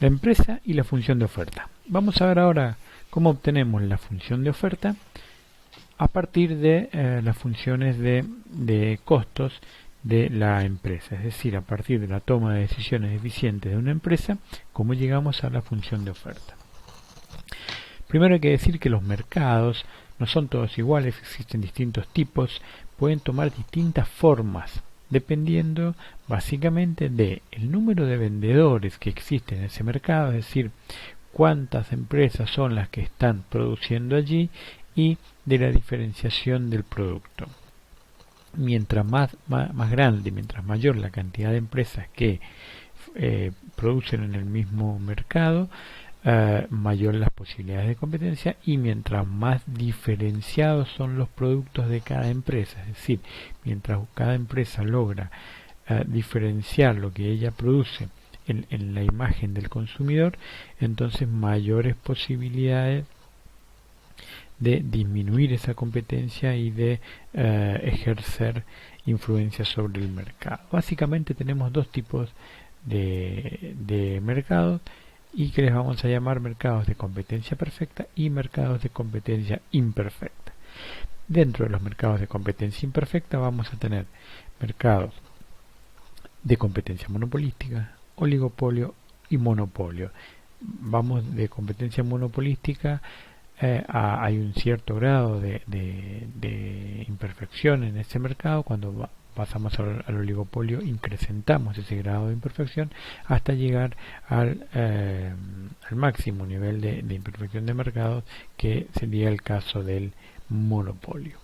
la empresa y la función de oferta. Vamos a ver ahora cómo obtenemos la función de oferta a partir de las funciones de costos de la empresa, es decir, a partir de la toma de decisiones eficientes de una empresa, cómo llegamos a la función de oferta. Primero hay que decir que los mercados no son todos iguales, existen distintos tipos, pueden tomar distintas formas, dependiendo básicamente del número de vendedores que existen en ese mercado, es decir, cuántas empresas son las que están produciendo allí y de la diferenciación del producto. Mientras más grande, mientras mayor la cantidad de empresas que producen en el mismo mercado, mayor las posibilidades de competencia, y mientras más diferenciados son los productos de cada empresa, es decir, mientras cada empresa logra diferenciar lo que ella produce en la imagen del consumidor, entonces mayores posibilidades de disminuir esa competencia y de ejercer influencia sobre el mercado. Básicamente tenemos dos tipos de mercados, y que les vamos a llamar mercados de competencia perfecta y mercados de competencia imperfecta. Dentro de los mercados de competencia imperfecta vamos a tener mercados de competencia monopolística, oligopolio y monopolio. Vamos de competencia monopolística, hay un cierto grado de imperfección en ese mercado. Cuando pasamos al oligopolio, incrementamos ese grado de imperfección hasta llegar al máximo nivel de imperfección de mercado, que sería el caso del monopolio.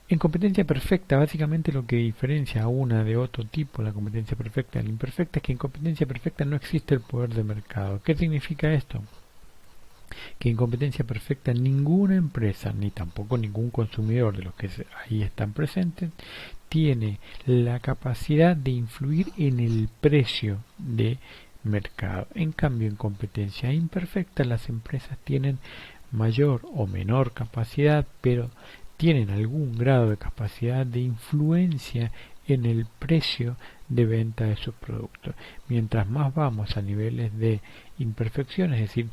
En competencia perfecta, básicamente lo que diferencia a una de otro tipo, la competencia perfecta y la imperfecta, es que en competencia perfecta no existe el poder de mercado. ¿Qué significa esto? Que en competencia perfecta ninguna empresa, ni tampoco ningún consumidor de los que ahí están presentes, tiene la capacidad de influir en el precio de mercado. En cambio, en competencia imperfecta, las empresas tienen mayor o menor capacidad, pero tienen algún grado de capacidad de influencia en el precio de venta de sus productos. Mientras más vamos a niveles de imperfección, es decir,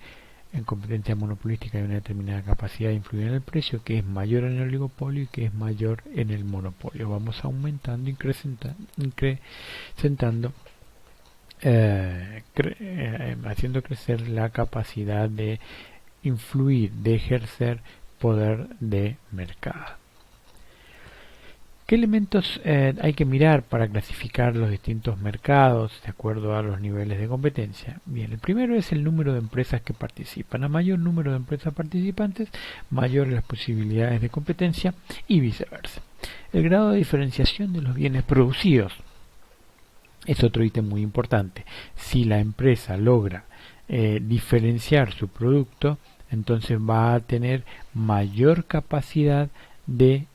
en competencia monopolística hay una determinada capacidad de influir en el precio, que es mayor en el oligopolio y que es mayor en el monopolio. Vamos aumentando, incrementando, haciendo crecer la capacidad de influir, de ejercer poder de mercado. ¿Qué elementos hay que mirar para clasificar los distintos mercados de acuerdo a los niveles de competencia? Bien, el primero es el número de empresas que participan. A mayor número de empresas participantes, mayores las posibilidades de competencia, y viceversa. El grado de diferenciación de los bienes producidos es otro ítem muy importante. Si la empresa logra diferenciar su producto, entonces va a tener mayor capacidad de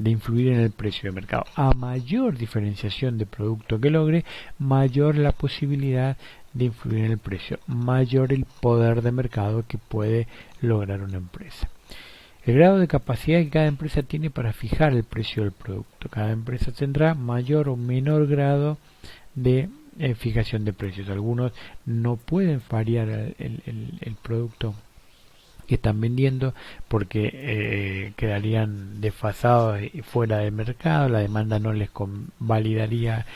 influir en el precio de mercado. A mayor diferenciación de producto que logre, mayor la posibilidad de influir en el precio, mayor el poder de mercado que puede lograr una empresa. El grado de capacidad que cada empresa tiene para fijar el precio del producto. Cada empresa tendrá mayor o menor grado de fijación de precios. Algunos no pueden variar el producto que están vendiendo porque quedarían desfasados y fuera del mercado, la demanda no les validaría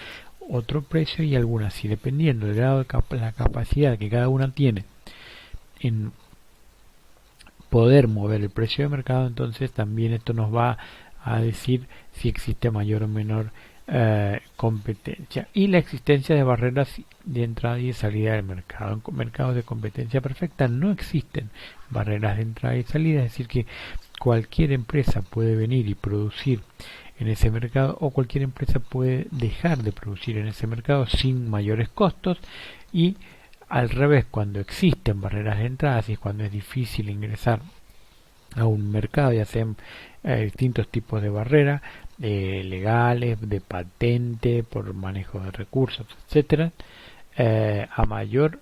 otro precio, y algunas sí, dependiendo del grado de la capacidad que cada una tiene en poder mover el precio de mercado, entonces también esto nos va a decir si existe mayor o menor competencia, y la existencia de barreras de entrada y de salida del mercado. En mercados de competencia perfecta no existen barreras de entrada y salida, es decir, que cualquier empresa puede venir y producir en ese mercado, o cualquier empresa puede dejar de producir en ese mercado sin mayores costos, y al revés, cuando existen barreras de entrada, y cuando es difícil ingresar a un mercado, ya sean distintos tipos de barreras legales, de patente, por manejo de recursos, etcétera, a mayor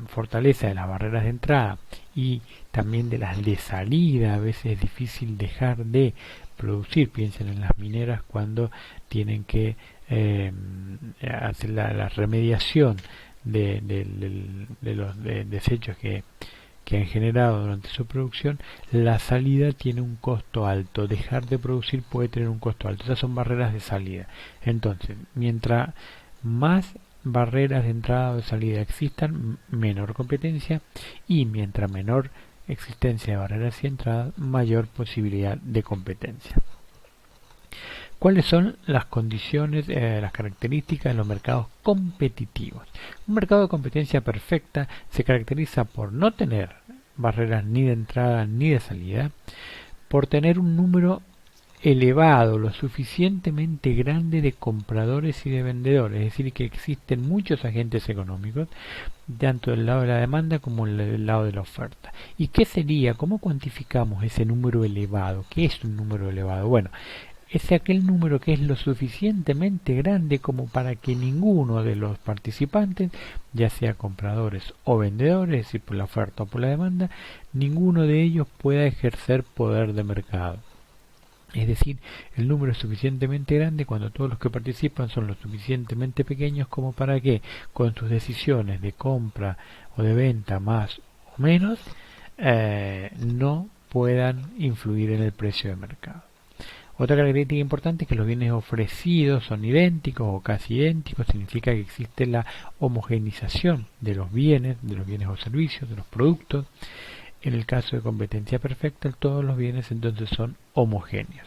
fortaleza de las barreras de entrada y también de las de salida, a veces es difícil dejar de producir. Piensen en las mineras cuando tienen que hace la remediación de los desechos que han generado durante su producción, la salida tiene un costo alto. Dejar de producir puede tener un costo alto. Esas son barreras de salida. Entonces, mientras más barreras de entrada o de salida existan, menor competencia, y mientras menor existencia de barreras y entradas, mayor posibilidad de competencia. ¿Cuáles son las condiciones, las características de los mercados competitivos? Un mercado de competencia perfecta se caracteriza por no tener barreras ni de entrada ni de salida, por tener un número elevado, lo suficientemente grande de compradores y de vendedores, es decir, que existen muchos agentes económicos, tanto del lado de la demanda como del lado de la oferta. ¿Y qué sería? ¿Cómo cuantificamos ese número elevado? ¿Qué es un número elevado? Bueno, es aquel número que es lo suficientemente grande como para que ninguno de los participantes, ya sea compradores o vendedores, es decir, por la oferta o por la demanda, ninguno de ellos pueda ejercer poder de mercado. Es decir, el número es suficientemente grande cuando todos los que participan son lo suficientemente pequeños como para que con sus decisiones de compra o de venta más o menos no puedan influir en el precio de mercado. Otra característica importante es que los bienes ofrecidos son idénticos o casi idénticos, significa que existe la homogeneización de los bienes o servicios, de los productos. En el caso de competencia perfecta, todos los bienes entonces son homogéneos.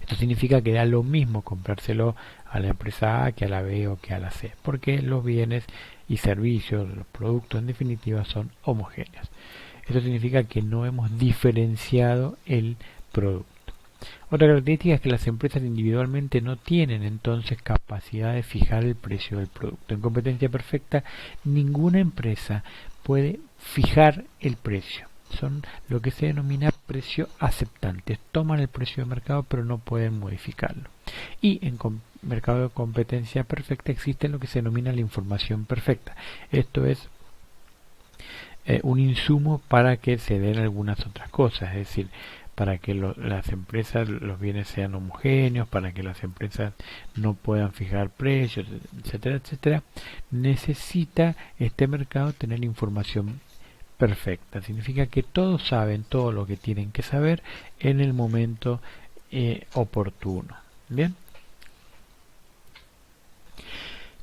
Esto significa que da lo mismo comprárselo a la empresa A que a la B o que a la C, porque los bienes y servicios, los productos en definitiva, son homogéneos. Esto significa que no hemos diferenciado el producto. Otra característica es que las empresas individualmente no tienen entonces capacidad de fijar el precio del producto. En competencia perfecta, ninguna empresa puede fijar el precio. Son lo que se denomina precio aceptantes. Toman el precio de mercado pero no pueden modificarlo. Y en mercado de competencia perfecta existe lo que se denomina la información perfecta. Esto es un insumo para que se den algunas otras cosas, es decir, para que las empresas, los bienes sean homogéneos, para que las empresas no puedan fijar precios, etcétera, etcétera, necesita este mercado tener información perfecta. Significa que todos saben todo lo que tienen que saber en el momento oportuno. Bien.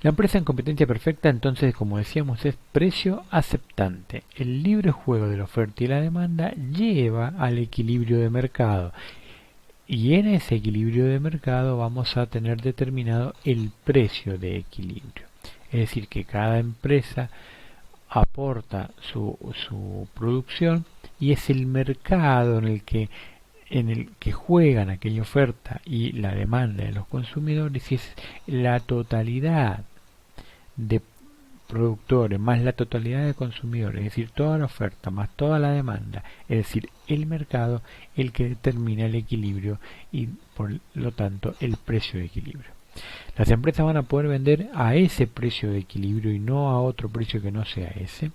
La empresa en competencia perfecta, entonces, como decíamos, es precio aceptante. El libre juego de la oferta y la demanda lleva al equilibrio de mercado. Y en ese equilibrio de mercado vamos a tener determinado el precio de equilibrio. Es decir, que cada empresa aporta su producción y es el mercado en el que juegan aquella oferta y la demanda de los consumidores, y es la totalidad de productores más la totalidad de consumidores, es decir, toda la oferta más toda la demanda, es decir, el mercado, el que determina el equilibrio y por lo tanto el precio de equilibrio. Las empresas van a poder vender a ese precio de equilibrio y no a otro precio que no sea ese.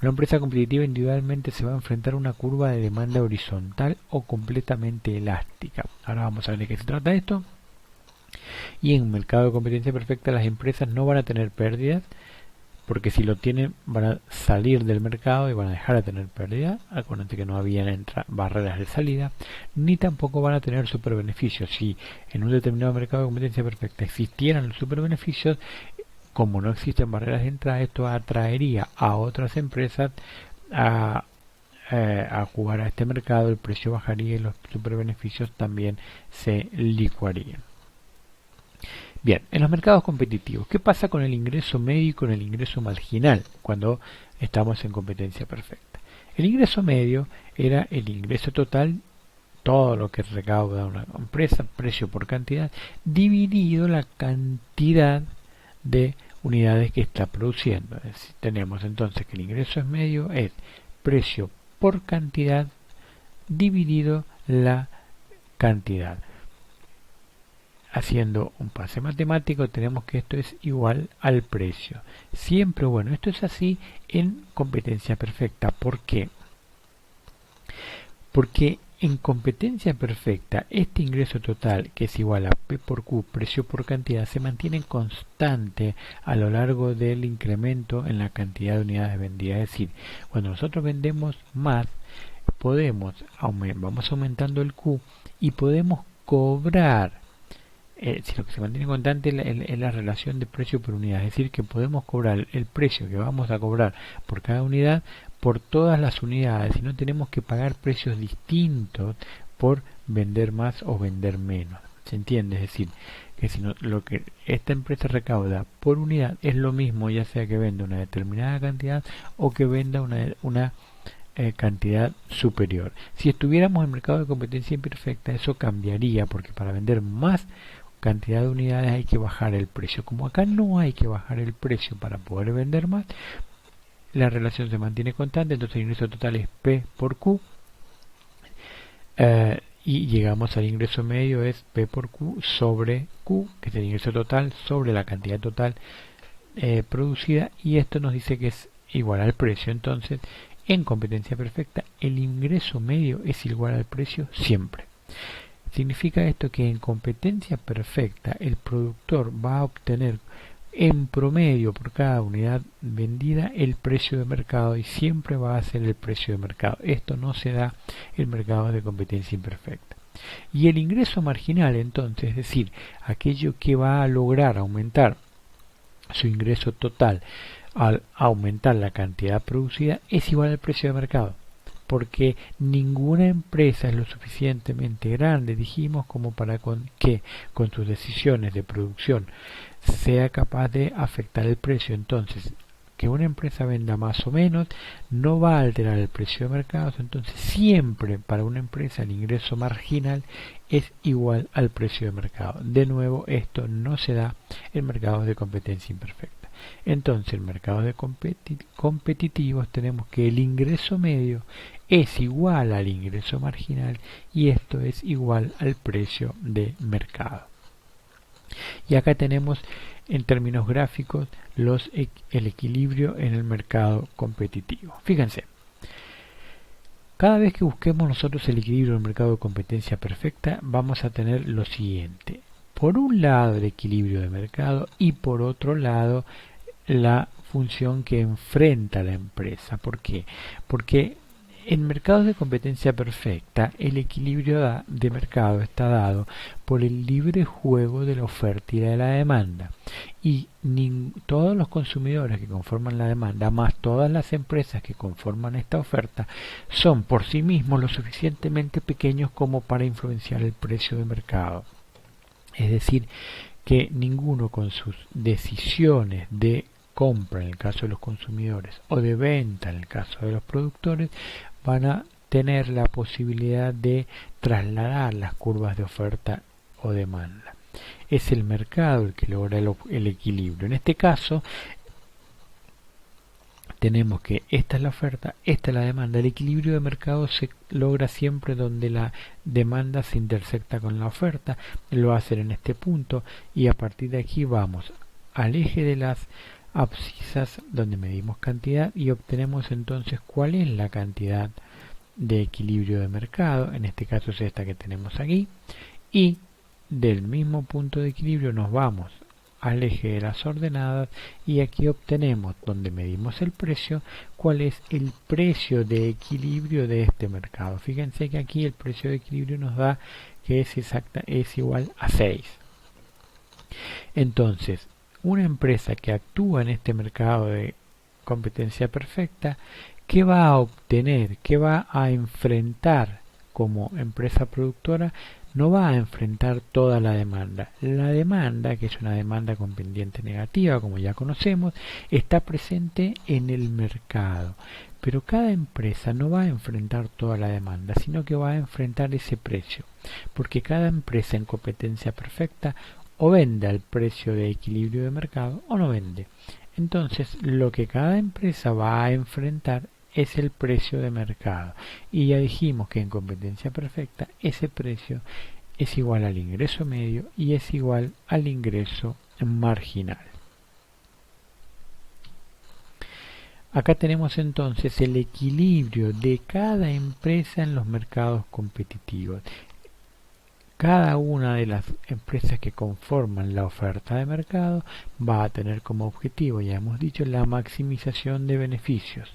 Una empresa competitiva individualmente se va a enfrentar a una curva de demanda horizontal o completamente elástica. Ahora vamos a ver de qué se trata esto. Y en un mercado de competencia perfecta las empresas no van a tener pérdidas, porque si lo tienen van a salir del mercado y van a dejar de tener pérdida. Acuérdense que no habían barreras de salida, ni tampoco van a tener superbeneficios. Si en un determinado mercado de competencia perfecta existieran los superbeneficios, como no existen barreras de entrada, esto atraería a otras empresas a jugar a este mercado, el precio bajaría y los superbeneficios también se licuarían. Bien, en los mercados competitivos, ¿qué pasa con el ingreso medio y con el ingreso marginal cuando estamos en competencia perfecta? El ingreso medio era el ingreso total, todo lo que recauda una empresa, precio por cantidad, dividido la cantidad de unidades que está produciendo. Es decir, tenemos entonces que el ingreso medio es precio por cantidad dividido la cantidad. Haciendo un pase matemático tenemos que esto es igual al precio. Siempre, bueno, esto es así en competencia perfecta. ¿Por qué? Porque En competencia perfecta, este ingreso total, que es igual a P por Q, precio por cantidad, se mantiene constante a lo largo del incremento en la cantidad de unidades vendidas. Es decir, cuando nosotros vendemos más, vamos aumentando el Q y podemos cobrar. Si lo que se mantiene constante es la relación de precio por unidad, es decir, que podemos cobrar el precio que vamos a cobrar por cada unidad por todas las unidades y no tenemos que pagar precios distintos por vender más o vender menos. ¿Se entiende? Es decir, que si no, lo que esta empresa recauda por unidad es lo mismo, ya sea que venda una determinada cantidad o que venda una cantidad superior. Si estuviéramos en mercado de competencia imperfecta, eso cambiaría, porque para vender más cantidad de unidades hay que bajar el precio. Como acá no hay que bajar el precio para poder vender más, la relación se mantiene constante, entonces el ingreso total es P por Q, y llegamos al ingreso medio, es P por Q sobre Q, que es el ingreso total sobre la cantidad total producida, y esto nos dice que es igual al precio. Entonces, en competencia perfecta, el ingreso medio es igual al precio siempre. Significa esto que en competencia perfecta el productor va a obtener en promedio por cada unidad vendida el precio de mercado y siempre va a ser el precio de mercado. Esto no se da en mercados de competencia imperfecta. Y el ingreso marginal, entonces, es decir, aquello que va a lograr aumentar su ingreso total al aumentar la cantidad producida, es igual al precio de mercado, porque ninguna empresa es lo suficientemente grande, dijimos, como para que con sus decisiones de producción sea capaz de afectar el precio. Entonces, que una empresa venda más o menos no va a alterar el precio de mercado. Entonces, siempre para una empresa el ingreso marginal es igual al precio de mercado. De nuevo, esto no se da en mercados de competencia imperfecta. Entonces, en mercados de competitivos tenemos que el ingreso medio es igual al ingreso marginal y esto es igual al precio de mercado. Y acá tenemos en términos gráficos el equilibrio en el mercado competitivo. Fíjense, cada vez que busquemos nosotros el equilibrio en el mercado de competencia perfecta, vamos a tener lo siguiente: por un lado el equilibrio de mercado y por otro lado la función que enfrenta la empresa. ¿Por qué? Porque en mercados de competencia perfecta el equilibrio de mercado está dado por el libre juego de la oferta y de la demanda, y todos los consumidores que conforman la demanda más todas las empresas que conforman esta oferta son por sí mismos lo suficientemente pequeños como para influenciar el precio de mercado. Es decir, que ninguno con sus decisiones de compra en el caso de los consumidores o de venta en el caso de los productores van a tener la posibilidad de trasladar las curvas de oferta o demanda. Es el mercado el que logra el equilibrio. En este caso tenemos que esta es la oferta, esta es la demanda. El equilibrio de mercado se logra siempre donde la demanda se intersecta con la oferta. Lo hacen en este punto y a partir de aquí vamos al eje de las abscisas donde medimos cantidad y obtenemos entonces cuál es la cantidad de equilibrio de mercado. En este caso es esta que tenemos aquí, y del mismo punto de equilibrio nos vamos al eje de las ordenadas y aquí obtenemos, donde medimos el precio, cuál es el precio de equilibrio de este mercado. Fíjense que aquí el precio de equilibrio nos da que es igual a 6. Entonces, una empresa que actúa en este mercado de competencia perfecta, ¿qué va a obtener? ¿Qué va a enfrentar como empresa productora? No va a enfrentar toda la demanda. La demanda, que es una demanda con pendiente negativa, como ya conocemos, está presente en el mercado. Pero cada empresa no va a enfrentar toda la demanda, sino que va a enfrentar ese precio. Porque cada empresa en competencia perfecta o vende al precio de equilibrio de mercado o no vende. Entonces, lo que cada empresa va a enfrentar es el precio de mercado. Y ya dijimos que en competencia perfecta ese precio es igual al ingreso medio y es igual al ingreso marginal. Acá tenemos entonces el equilibrio de cada empresa en los mercados competitivos. Cada una de las empresas que conforman la oferta de mercado va a tener como objetivo, ya hemos dicho, la maximización de beneficios.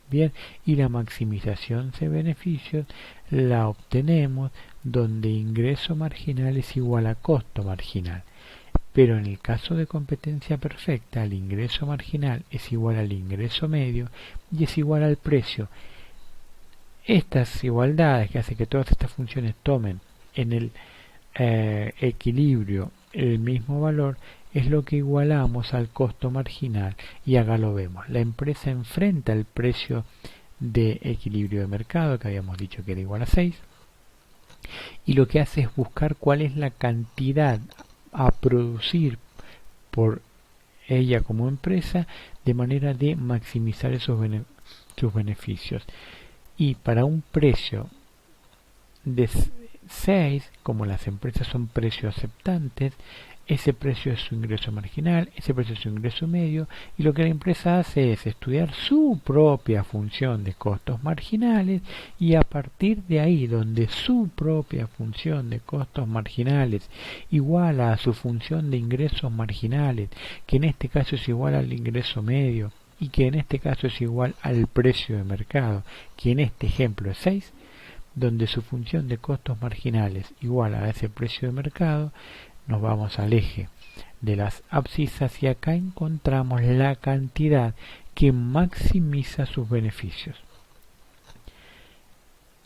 Bien, y la maximización de beneficios la obtenemos donde ingreso marginal es igual a costo marginal. Pero en el caso de competencia perfecta, el ingreso marginal es igual al ingreso medio y es igual al precio. Estas igualdades que hacen que todas estas funciones tomen en el equilibrio el mismo valor es lo que igualamos al costo marginal, y acá lo vemos. La empresa enfrenta el precio de equilibrio de mercado, que habíamos dicho que era igual a 6, y lo que hace es buscar cuál es la cantidad a producir por ella como empresa de manera de maximizar sus beneficios. Y para un precio de 6, como las empresas son precios aceptantes, ese precio es su ingreso marginal, ese precio es su ingreso medio, y lo que la empresa hace es estudiar su propia función de costos marginales, y a partir de ahí, donde su propia función de costos marginales iguala a su función de ingresos marginales, que en este caso es igual al ingreso medio, y que en este caso es igual al precio de mercado, que en este ejemplo es 6, donde su función de costos marginales igual a ese precio de mercado, nos vamos al eje de las abscisas y acá encontramos la cantidad que maximiza sus beneficios.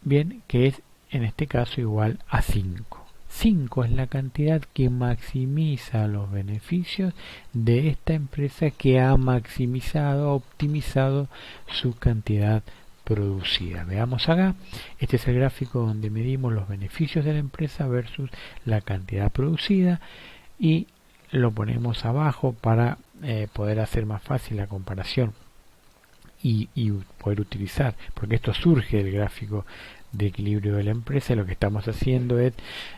Bien, que es en este caso igual a 5. 5 es la cantidad que maximiza los beneficios de esta empresa que ha maximizado, optimizado su cantidad producida. Veamos acá, este es el gráfico donde medimos los beneficios de la empresa versus la cantidad producida, y lo ponemos abajo para poder hacer más fácil la comparación y poder utilizar, porque esto surge del gráfico de equilibrio de la empresa. Lo que estamos haciendo es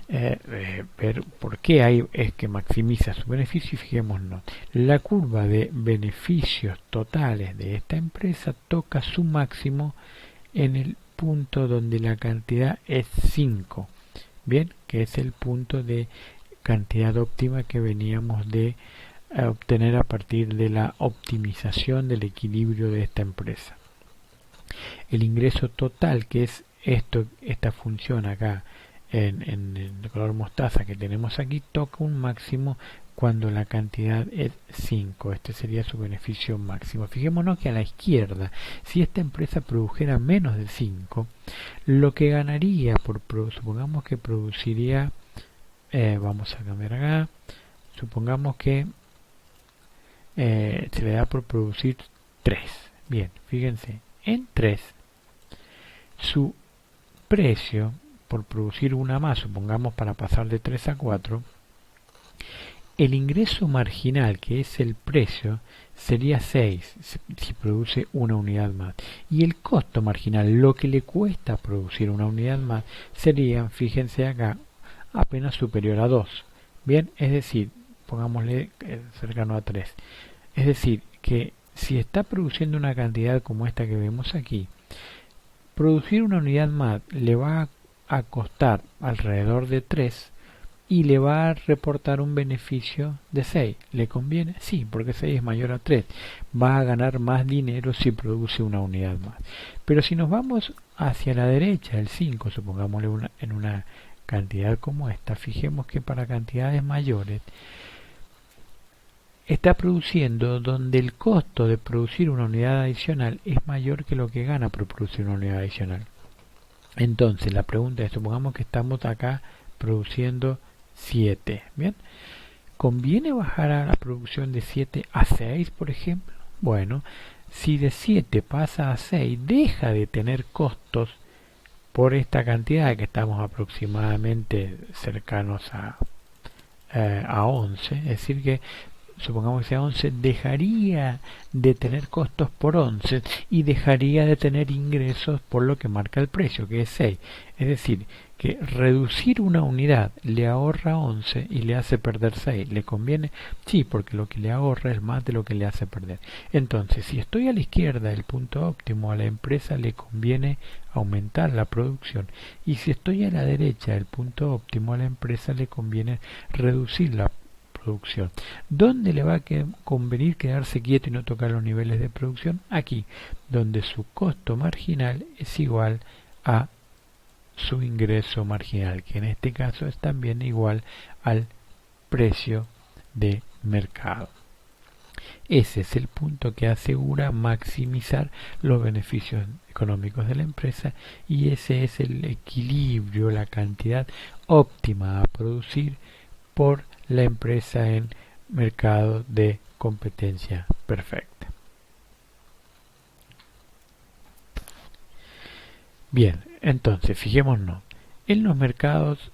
ver por qué es que maximiza su beneficio, y fijémonos, la curva de beneficios totales de esta empresa toca su máximo en el punto donde la cantidad es 5, bien, que es el punto de cantidad óptima que veníamos de obtener a partir de la optimización del equilibrio de esta empresa. El ingreso total, que es esta función acá en el color mostaza que tenemos aquí, toca un máximo cuando la cantidad es 5. Este sería su beneficio máximo. Fijémonos que a la izquierda, si esta empresa produjera menos de 5, lo que ganaría supongamos que produciría, vamos a cambiar acá, supongamos que se le da por producir 3. Bien, fíjense, en 3 su precio por producir una más, supongamos para pasar de 3 a 4, el ingreso marginal, que es el precio, sería 6 si produce una unidad más, y el costo marginal, lo que le cuesta producir una unidad más, sería, fíjense acá, apenas superior a 2. Bien, es decir, pongámosle cercano a 3. Es decir, que si está produciendo una cantidad como esta que vemos aquí, producir una unidad más le va a costar alrededor de 3 y le va a reportar un beneficio de 6. ¿Le conviene? Sí, porque 6 es mayor a 3. Va a ganar más dinero si produce una unidad más. Pero si nos vamos hacia la derecha, el 5, supongámosle en una cantidad como esta, fijemos que para cantidades mayores está produciendo donde el costo de producir una unidad adicional es mayor que lo que gana por producir una unidad adicional. Entonces la pregunta es, supongamos que estamos acá produciendo 7, ¿bien? ¿Conviene bajar a la producción de 7 a 6, por ejemplo? Bueno, si de 7 pasa a 6, deja de tener costos por esta cantidad, que estamos aproximadamente cercanos a 11, es decir que supongamos que sea 11, dejaría de tener costos por 11 y dejaría de tener ingresos por lo que marca el precio, que es 6. Es decir, que reducir una unidad le ahorra 11 y le hace perder 6. ¿Le conviene? Sí, porque lo que le ahorra es más de lo que le hace perder. Entonces, si estoy a la izquierda del punto óptimo, a la empresa le conviene aumentar la producción, y si estoy a la derecha del punto óptimo, a la empresa le conviene reducir la producción. ¿Dónde le va a convenir quedarse quieto y no tocar los niveles de producción? Aquí, donde su costo marginal es igual a su ingreso marginal, que en este caso es también igual al precio de mercado. Ese es el punto que asegura maximizar los beneficios económicos de la empresa, y ese es el equilibrio, la cantidad óptima a producir por la empresa en mercado de competencia perfecta. Bien, entonces fijémonos, en los mercados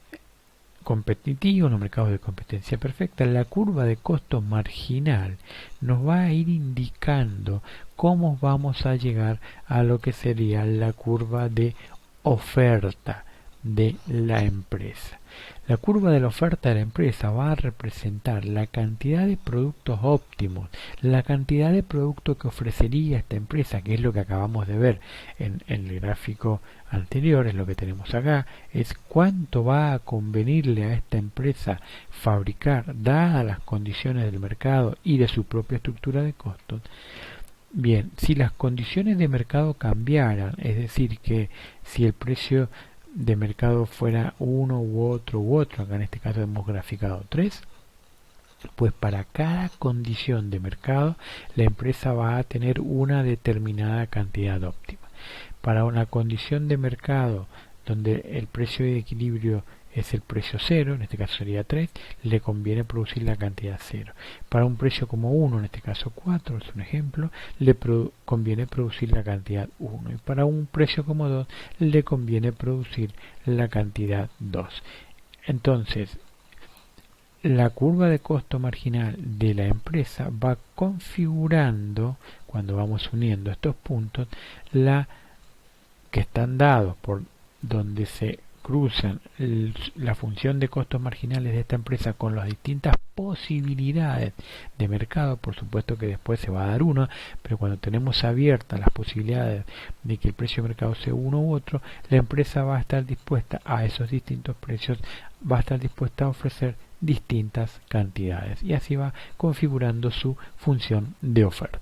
competitivos, los mercados de competencia perfecta, la curva de costo marginal nos va a ir indicando cómo vamos a llegar a lo que sería la curva de oferta de la empresa. La curva de la oferta de la empresa va a representar la cantidad de productos óptimos, la cantidad de productos que ofrecería esta empresa, que es lo que acabamos de ver en el gráfico anterior, es lo que tenemos acá, es cuánto va a convenirle a esta empresa fabricar, dadas las condiciones del mercado y de su propia estructura de costos. Bien, si las condiciones de mercado cambiaran, es decir, que si el precio de mercado fuera uno u otro, acá en este caso hemos graficado 3, pues para cada condición de mercado la empresa va a tener una determinada cantidad óptima. Para una condición de mercado donde el precio de equilibrio es el precio 0, en este caso sería 3, le conviene producir la cantidad 0. Para un precio como 1, en este caso 4, es un ejemplo, le conviene producir la cantidad 1. Y para un precio como 2, le conviene producir la cantidad 2. Entonces, la curva de costo marginal de la empresa va configurando, cuando vamos uniendo estos puntos, la que están dados por donde se cruzan la función de costos marginales de esta empresa con las distintas posibilidades de mercado. Por supuesto que después se va a dar uno, pero cuando tenemos abiertas las posibilidades de que el precio de mercado sea uno u otro, la empresa va a estar dispuesta a esos distintos precios, va a estar dispuesta a ofrecer distintas cantidades, y así va configurando su función de oferta.